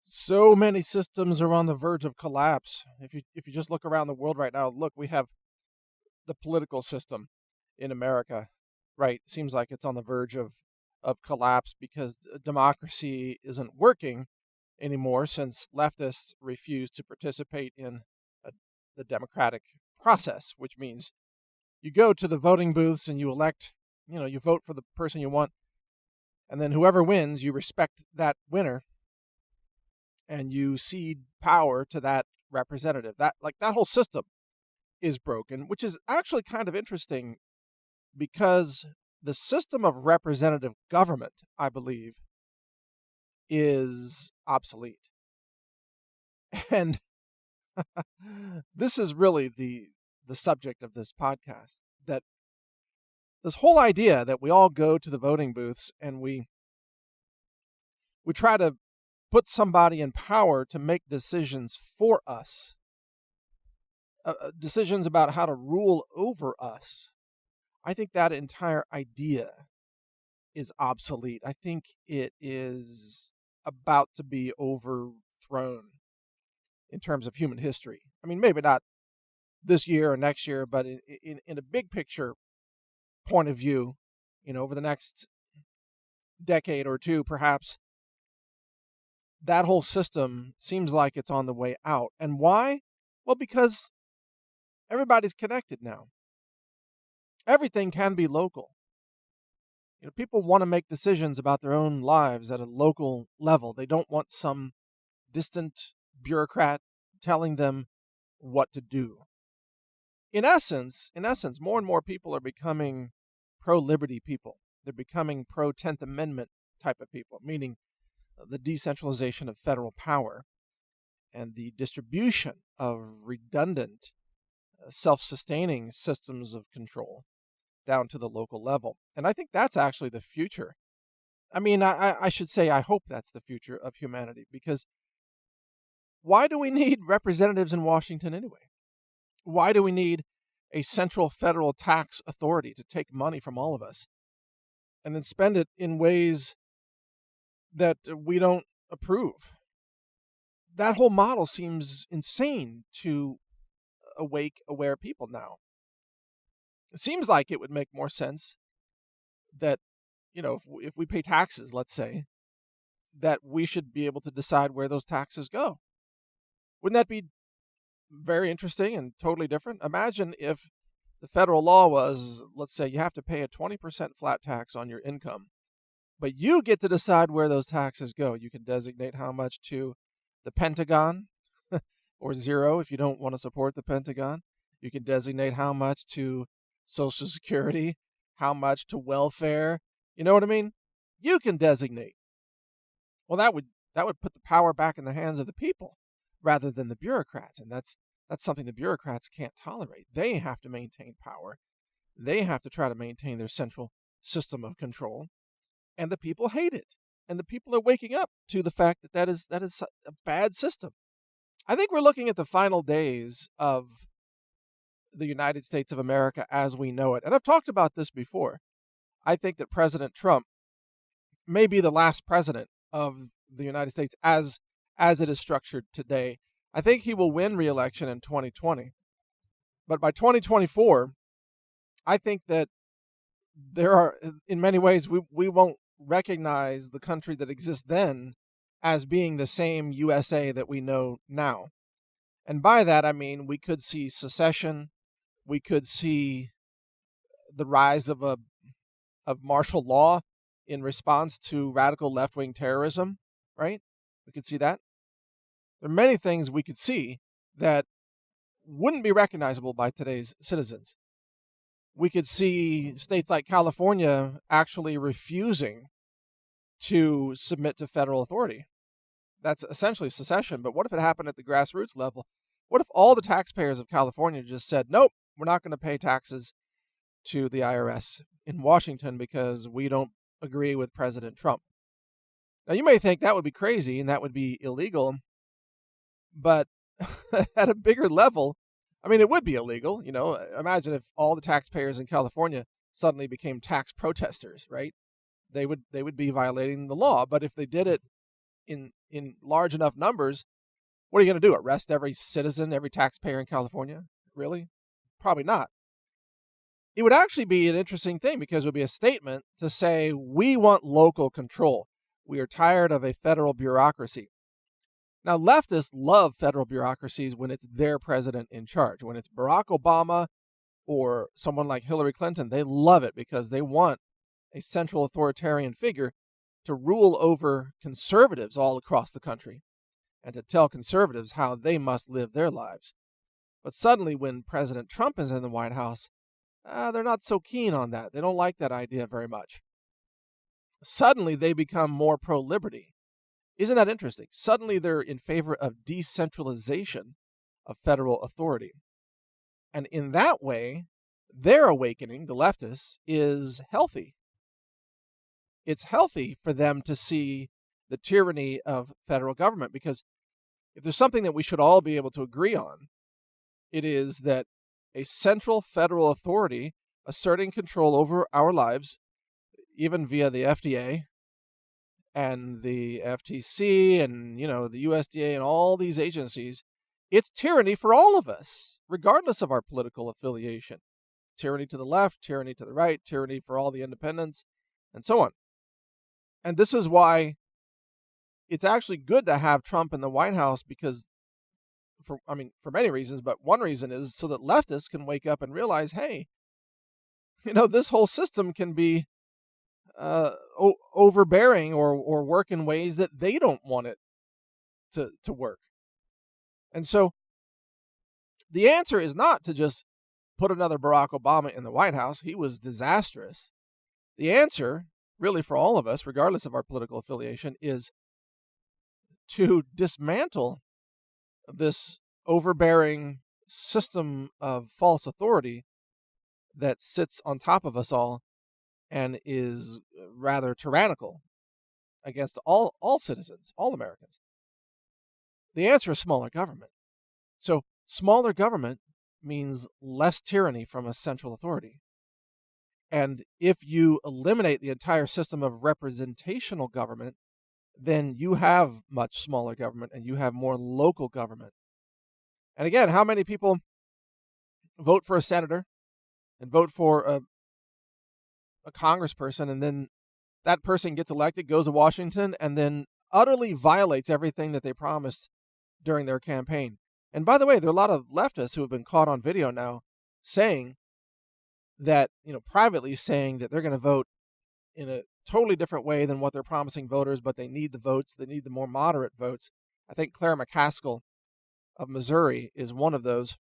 So many systems are on the verge of collapse. If you just look around the world right now, look, we have the political system in America, right? Seems like it's on the verge of collapse because democracy isn't working anymore since leftists refuse to participate in uh the democratic process, which means you go to the voting booths and you elect, you vote for the person you want, and then whoever wins, you respect that winner and you cede power to that representative. That whole system is broken, which is actually kind of interesting because the system of representative government, I believe, is obsolete. And this is really the subject of this podcast, that this whole idea that we all go to the voting booths and we try to put somebody in power to make decisions for us, decisions about how to rule over us. I think that entire idea is obsolete. I think it is about to be overthrown in terms of human history. I mean, maybe not this year or next year, but in a big picture point of view, over the next decade or two, perhaps, that whole system seems like it's on the way out. And why? Well, because everybody's connected now. Everything can be local. People want to make decisions about their own lives at a local level. They don't want some distant bureaucrat telling them what to do. In essence, more and more people are becoming pro-liberty people. They're becoming pro-10th Amendment type of people, meaning the decentralization of federal power and the distribution of redundant, self-sustaining systems of control down to the local level. And I think that's actually the future. I mean, I should say I hope that's the future of humanity, because why do we need representatives in Washington anyway? Why do we need a central federal tax authority to take money from all of us and then spend it in ways that we don't approve? That whole model seems insane to awake, aware people now. It seems like it would make more sense that, if we pay taxes, let's say, that we should be able to decide where those taxes go. Wouldn't that be very interesting and totally different? Imagine if the federal law was, let's say, you have to pay a 20% flat tax on your income, but you get to decide where those taxes go. You can designate how much to the Pentagon or zero if you don't want to support the Pentagon. You can designate how much to Social Security, how much to welfare. You know what I mean? You can designate. Well, that would put the power back in the hands of the people rather than the bureaucrats, and that's something the bureaucrats can't tolerate. They have to maintain power. They have to try to maintain their central system of control, and the people hate it. And the people are waking up to the fact that is a bad system. I think we're looking at the final days of the United States of America as we know it. And I've talked about this before. I think that President Trump may be the last president of the United States as it is structured today. I think he will win re-election in 2020. But by 2024, I think that there are, in many ways, we won't recognize the country that exists then as being the same USA that we know now. And by that, I mean we could see secession. We could see the rise of martial law in response to radical left-wing terrorism, right? We could see that. There are many things we could see that wouldn't be recognizable by today's citizens. We could see states like California actually refusing to submit to federal authority. That's essentially secession. But what if it happened at the grassroots level? What if all the taxpayers of California just said, nope, we're not going to pay taxes to the IRS in Washington because we don't agree with President Trump? Now, you may think that would be crazy and that would be illegal, but at a bigger level, I mean, it would be illegal. Imagine if all the taxpayers in California suddenly became tax protesters, right? They would be violating the law. But if they did it in large enough numbers, what are you going to do? Arrest every citizen, every taxpayer in California? Really? Probably not. It would actually be an interesting thing because it would be a statement to say, we want local control. We are tired of a federal bureaucracy. Now, leftists love federal bureaucracies when it's their president in charge. When it's Barack Obama or someone like Hillary Clinton, they love it because they want a central authoritarian figure to rule over conservatives all across the country and to tell conservatives how they must live their lives. But suddenly, when President Trump is in the White House, they're not so keen on that. They don't like that idea very much. Suddenly, they become more pro-liberty. Isn't that interesting? Suddenly, they're in favor of decentralization of federal authority. And in that way, their awakening, the leftists, is healthy. It's healthy for them to see the tyranny of federal government, because if there's something that we should all be able to agree on, it is that a central federal authority asserting control over our lives, even via the FDA and the FTC and, the USDA and all these agencies, it's tyranny for all of us, regardless of our political affiliation. Tyranny to the left, tyranny to the right, tyranny for all the independents, and so on. And this is why it's actually good to have Trump in the White House, because for many reasons, but one reason is so that leftists can wake up and realize, hey, this whole system can be overbearing or work in ways that they don't want it to work. And so the answer is not to just put another Barack Obama in the White House. He was disastrous. The answer, really, for all of us, regardless of our political affiliation, is to dismantle this overbearing system of false authority that sits on top of us all and is rather tyrannical against all citizens, all Americans. The answer is smaller government. So smaller government means less tyranny from a central authority. And if you eliminate the entire system of representational government, then you have much smaller government and you have more local government. And again, how many people vote for a senator and vote for a congressperson, and then that person gets elected, goes to Washington, and then utterly violates everything that they promised during their campaign? And by the way, there are a lot of leftists who have been caught on video now saying that, privately saying that they're going to vote in a totally different way than what they're promising voters, but they need the votes. They need the more moderate votes. I think Claire McCaskill of Missouri is one of those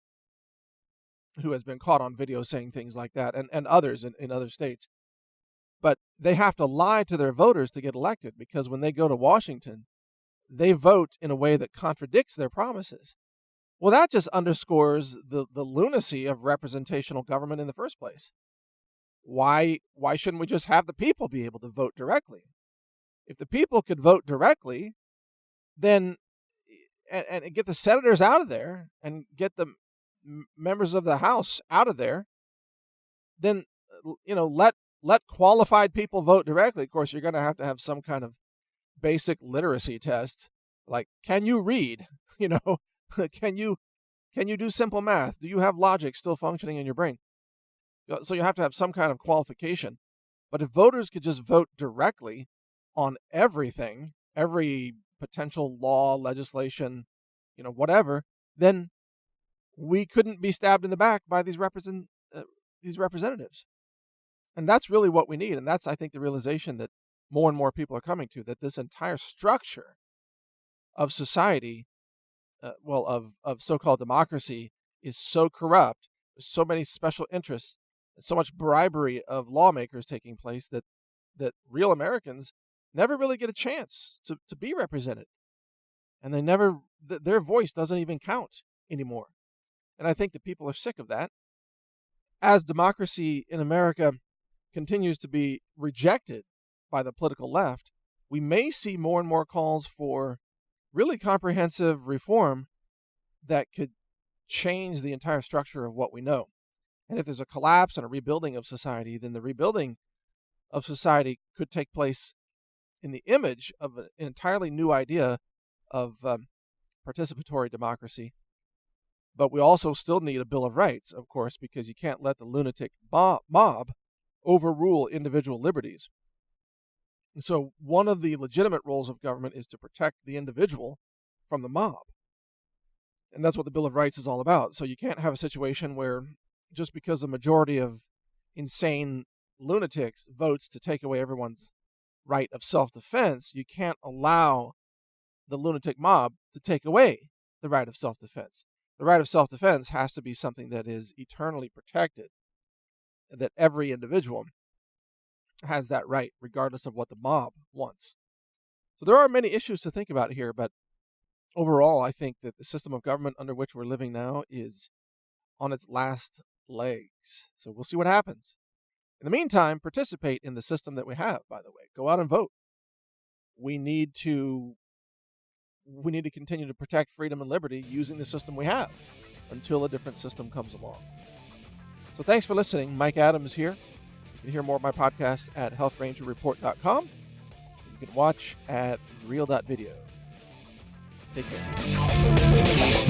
who has been caught on video saying things like that, and others in other states. But they have to lie to their voters to get elected, because when they go to Washington, they vote in a way that contradicts their promises. Well, that just underscores the lunacy of representational government in the first place. Why shouldn't we just have the people be able to vote directly? If the people could vote directly, then and get the senators out of there and get the members of the House out of there, then let qualified people vote directly. Of course, you're going to have some kind of basic literacy test, like, can you read? Can you do simple math? Do you have logic still functioning in your brain? So you have to have some kind of qualification. But if voters could just vote directly on everything, every potential law, legislation, whatever, then we couldn't be stabbed in the back by these representatives. And that's really what we need. And that's, I think, the realization that more and more people are coming to, that this entire structure of society, of so-called democracy, is so corrupt. There's so many special interests, so much bribery of lawmakers taking place that real Americans never really get a chance to be represented. And their voice doesn't even count anymore. And I think that people are sick of that. As democracy in America continues to be rejected by the political left, we may see more and more calls for really comprehensive reform that could change the entire structure of what we know. And if there's a collapse and a rebuilding of society, then the rebuilding of society could take place in the image of an entirely new idea of participatory democracy. But we also still need a Bill of Rights, of course, because you can't let the lunatic mob overrule individual liberties. And so one of the legitimate roles of government is to protect the individual from the mob. And that's what the Bill of Rights is all about. So you can't have a situation where just because the majority of insane lunatics votes to take away everyone's right of self-defense, you can't allow the lunatic mob to take away the right of self-defense. The right of self-defense has to be something that is eternally protected, that every individual has that right, regardless of what the mob wants. So there are many issues to think about here, but overall, I think that the system of government under which we're living now is on its last legs. So we'll see what happens. In the meantime, participate in the system that we have, by the way. Go out and vote. We need to continue to protect freedom and liberty using the system we have until a different system comes along. So thanks for listening. Mike Adams here. You can hear more of my podcasts at healthrangerreport.com. You can watch at real.video. Take care.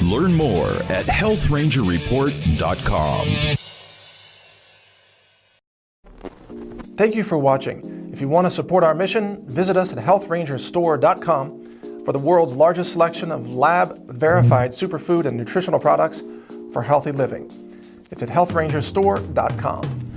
Learn more at healthrangerreport.com. Thank you for watching. If you want to support our mission, visit us at healthrangerstore.com for the world's largest selection of lab-verified superfood and nutritional products for healthy living. It's at healthrangerstore.com.